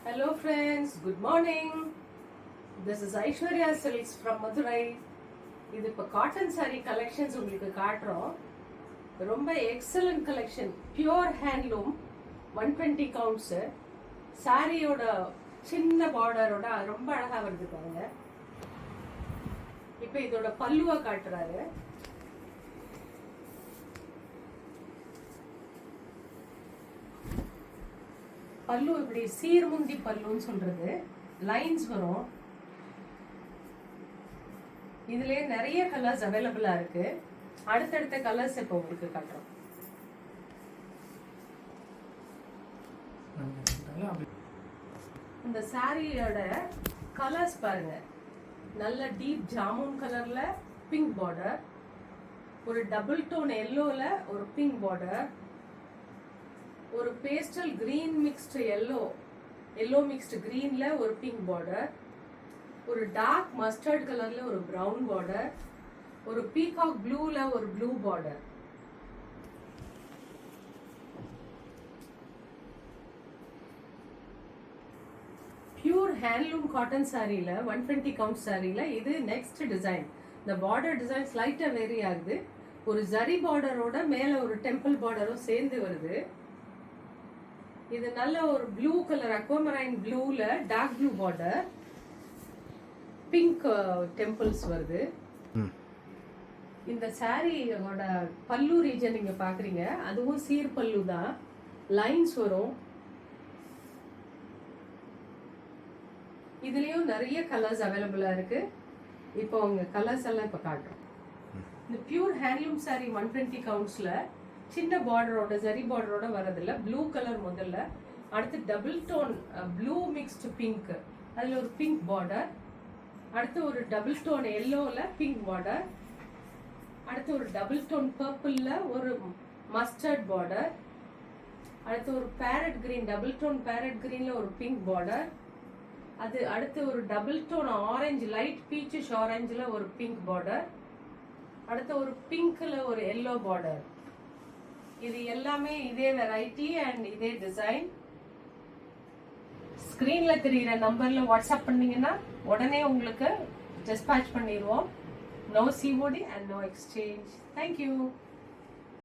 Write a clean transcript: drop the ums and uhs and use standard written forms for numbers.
Hello friends, good morning. This is Aishwarya Silks from Madurai. இது இப்போ cotton saree collections உங்களுக்கு காட்டுறோம். ரொம்ப excellent collection, pure handloom, 120 counts. சாரியோட சின்ன பார்டரோட ரொம்ப அழகா வருது பாருங்க. இப்போ இதோட பல்லுவா காட்டுறாரு. பல்லு இப்படி சீர்முந்தி பல்லுன்னு சொல்றது, லைன்ஸ் வரும். இதுலயே நிறைய கலர்ஸ் அவைலபிளா இருக்கு. அடுத்தடுத்த கலர்ஸ் இப்போ உங்களுக்கு காட்டுறோம். இந்த சாரியோட கலர்ஸ் பாருங்க, நல்ல டீப் ஜாமுன் கலர்ல பிங்க் பார்டர், ஒரு டபுள் டோன் எல்லோல ஒரு பிங்க் பார்டர், ஒரு pastel green mixed yellow mixed கிரீன்ல ஒரு பிங்க் பார்டர், ஒரு டார்க் மஸ்டர்ட் கலர்ல ஒரு பிரவுன் பார்டர், ஒரு பீகாக் ப்ளூல ஒரு blue border. Pure handloom cotton சாரியில 120 கவுண்ட் சாரியில இது நெக்ஸ்ட் டிசைன். இந்த பார்டர் டிசைன் ஸ்லைட்டா வேரி ஆகுது. ஒரு ஜரி பார்டரோட மேல ஒரு டெம்பிள் பார்டரும் சேர்ந்து வருது. இது நல்ல ஒரு ப்ளூ கலர், அக்வாமரைன் ப்ளூல dark blue border, pink temples வருது. இந்த சாரியோட பல்லு ரீஜன் நீங்க பாக்குறீங்க, அதுவும் சீர் பல்லு தான், லைன்ஸ் வரும். இதுலயும் நிறைய கலர்ஸ் அவைலபிளா இருக்கு. இப்போ உங்க கலர்ஸ் எல்லாம் இப்ப காட்டுறோம். இந்த பியூர் ஹேண்ட்லூம் சாரி 120 கவுண்ட்ஸ்ல சின்ன பார்டரோட ஜரி பார்டரோட வரதில்ல. ப்ளூ கலர் முதல்ல, அடுத்து double tone blue mixed pink, அதுல ஒரு பிங்க் பார்டர், அடுத்து ஒரு டபுள் டோன் எல்லோல பிங்க் பார்டர், அடுத்து ஒரு டபுள் டோன் பர்பிள்ல ஒரு மஸ்டர்ட் பார்டர், அடுத்து ஒரு parrot green, double tone parrot கிரீன்ல ஒரு பிங்க் பார்டர், அது அடுத்து ஒரு double tone orange, light peachish ஆரஞ்சுல ஒரு பிங்க் பார்டர், அடுத்து ஒரு பிங்க்ல ஒரு எல்லோ பார்டர். இது எல்லாமே இதே வெரைட்டி அண்ட் இதே டிசைன். ஸ்கிரீன்ல தெரியுற நம்பர்ல வாட்ஸ்அப் பண்ணீங்கன்னா உடனே உங்களுக்கு டிஸ்பேட்ச் பண்ணிடுவோம். No COD and no exchange. Thank you.